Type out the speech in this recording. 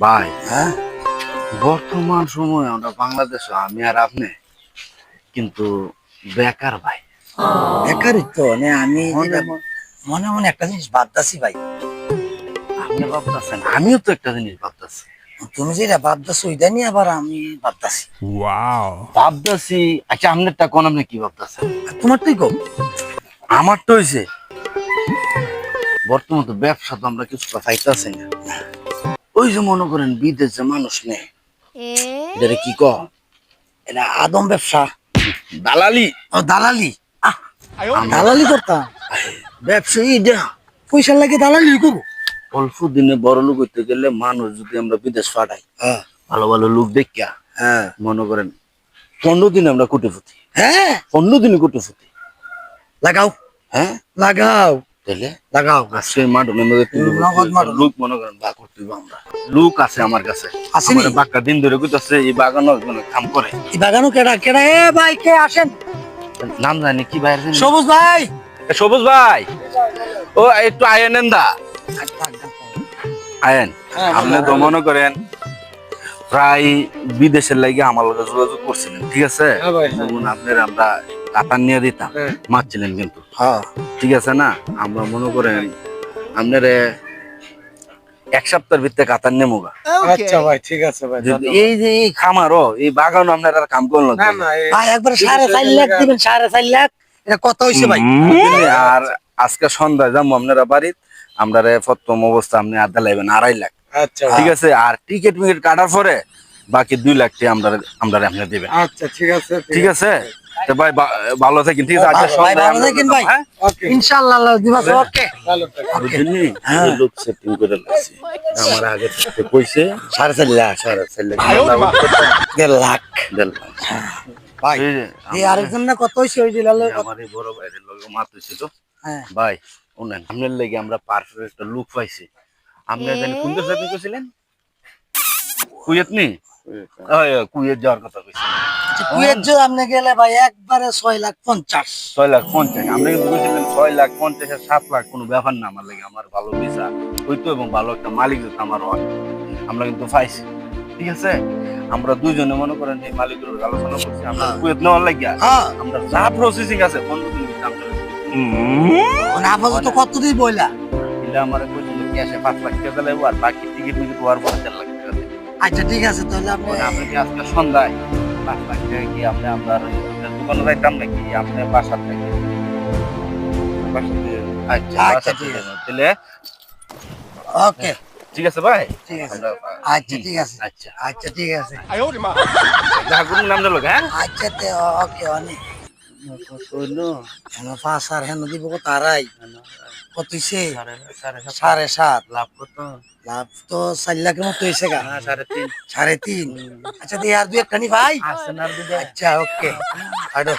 ভাই, হ্যাঁ বর্তমান সময়ে আমরা বাংলাদেশে আমি আর আপনি কিন্তু বেকার ভাই। বেকারই তো আমি মনে যেটা মনে মনে মনে একটা জিনিস ভাবতাছি ভাই। আপনি ভাবতেছেন, আমিও তো একটা জিনিস ভাবতেছি। তুমি যেটা ভাবতাছো ওইটা নিয়ে আবার আমি ভাবতাছি। ভাবতেছি, আচ্ছা আপনারটা কোন, আপনি কি ভাবতেছেন? আর তোমার তুই কো আমার তো হয়েছে বর্তমান তো ব্যবসা তো আমরা কিছু পাইতেছি না। ওই যে মনে করেন বিদেশ যে মানুষ নেই, এটা কি ক এটা আদম ব্যবসা। দালালি। ও দালালি। আহ আমরা দালালি করতাম। ব্যবসায়ী এটা পয়সা লাগে দালালি করবো। অল্প দিনে বড় লোক হইতে গেলে মানুষ যদি আমরা বিদেশ পাঠাই, হ্যাঁ ভালো ভালো লোক দেখিয়া, হ্যাঁ মনে করেন 15 দিনে আমরা কোটিপতি। হ্যাঁ 15 দিনে কোটিপতি। লাগাও হ্যাঁ, লাগাও তাহলে লাগাও। আজকে মাঠনে মধ্যে নগদ মাঠনে। লোক মনে করেন বা করতে হইবো আমরা। লোক আছে আমার কাছে, আসেনি? আমার বাক্কা দিন ধরে কইতাছে এই বাগানো মানে কাম করে। এই বাগানো কেডা কেডা এ ভাই কে আসেন? নাম জানি কি ভাই? সবুজ ভাই। সবুজ ভাই, ও একটু আয়েন দা, আয়েন। আপনি তো মনে করেন প্রায় বিদেশের লাগে আমার লগে যোগাযোগ করছিলেন, ঠিক আছে? যেমন আপনার আমরা কাতার নিয়ে দিতাম, মারছিলেন কিন্তু, হ্যাঁ ঠিক আছে না? আমরা মনে করেন আপনার 1 সপ্তাহের ভিতরে কাতার নেমুগা। আচ্ছা ভাই, ঠিক আছে ভাই। এই যে এই খামারও এই বাগানও আপনার আর কাম করলো না না, ভাই একবার 4.5 লাখ দিবেন, 4.5 লাখ। এটা কত হইছে ভাই? আর আজকে সন্ধ্যায় যাবো আপনারা বাড়ির, আমরা প্রথম অবস্থা আপনি আধা লাইবেন 2.5 লাখ, আচ্ছা ঠিক আছে? আর টিকিট মিকিট কাটার পরে বাকি 2 লাখ টাকা আমরা আপনি দিবেন, আচ্ছা, ঠিক আছে ঠিক আছে? তো ভাই ভালো থাকেন, ঠিক আছে? আজকে ভাই সন্ধ্যায় ভালো আমরা থাকেন ভাই। হ্যাঁ? ওকে, ইনশাআল্লাহ আল্লাহ দিবাস। ওকে ভালো থাকো। বুঝলি? এই লোক সেটিং করে লাগছে আমার আগে থেকে কইছে 4.5 লাখ। 4.5 লাখ। 1.5 লাখ। 1.5 লাখ। ভাই এই যে এই আরেকজন না কত হইছে ওই দিলালে? আমার এই বড় ভাইয়ের লগে মারতেছে তো হ্যাঁ ভাই। শুনেন, আপনার লেগে আমরা পারফেক্ট একটা লুক পাইছি। আপনি জানি কোন দেশে আপনি কইছিলেন? কুয়েত নি? কুয়েত যাওয়ার কথা কইছি। কুয়েত যে আপনি গেলে ভাই একবারে 6.50 লাখ। 6,50,000। আমরা কিন্তু কইছিলেন 6,50,000 আর 7 লাখ কোনো ব্যাপার না আমার লাগে। আমার ভালো ভিসা হইতো এবং ভালো একটা মালিক যদি আমার হয়, আমরা কিন্তু পাইছি, ঠিক আছে? আমরা দুইজনে মনে করেন এই মালিকের লগে আলোচনা করছি, আমরা কুয়েত নেওয়ার লাগিয়া হ্যাঁ আমরা যা প্রসেসিং আছে 15 দিন ভিতরে আমরা মানে আপাতত কত দিন বইলা? দিলে আমার কইছিল ক্যাশে 5 লাখ টাকা লাগবে আর বাকি টিকিট মিকিট হওয়ার পরে 4 লাখ টাকা দেবে। আচ্ছা ঠিক আছে তাহলে আপনি মানে আপনি কি আজকে সন্ধ্যায় 5 লাখ টাকা কি আপনি আপনার দোকানে যাইতাম নাকি আপনি বাসার থেকে? আচ্ছা আচ্ছা, আচ্ছা, ঠিক আছে। তাহলে ওকে ঠিক আছে ভাই, ঠিক আছে। আমরা আচ্ছা ঠিক আছে। আচ্ছা আচ্ছা ঠিক আছে। দেখা করুন নাম দিল হ্যাঁ। আচ্ছা তে ওকে অনেক কইলো হেন 5 আর হেন দিব কত আড়াই কত হইছে? 7.5 7.5 লাভ কত? লাভ তো 4 লাখের মতো হইছে গা। 3.5 3.5। আচ্ছা দিয়ে আর 2 একটা নি ভাই। আছে না আর দুইটা? আচ্ছা ওকে আডো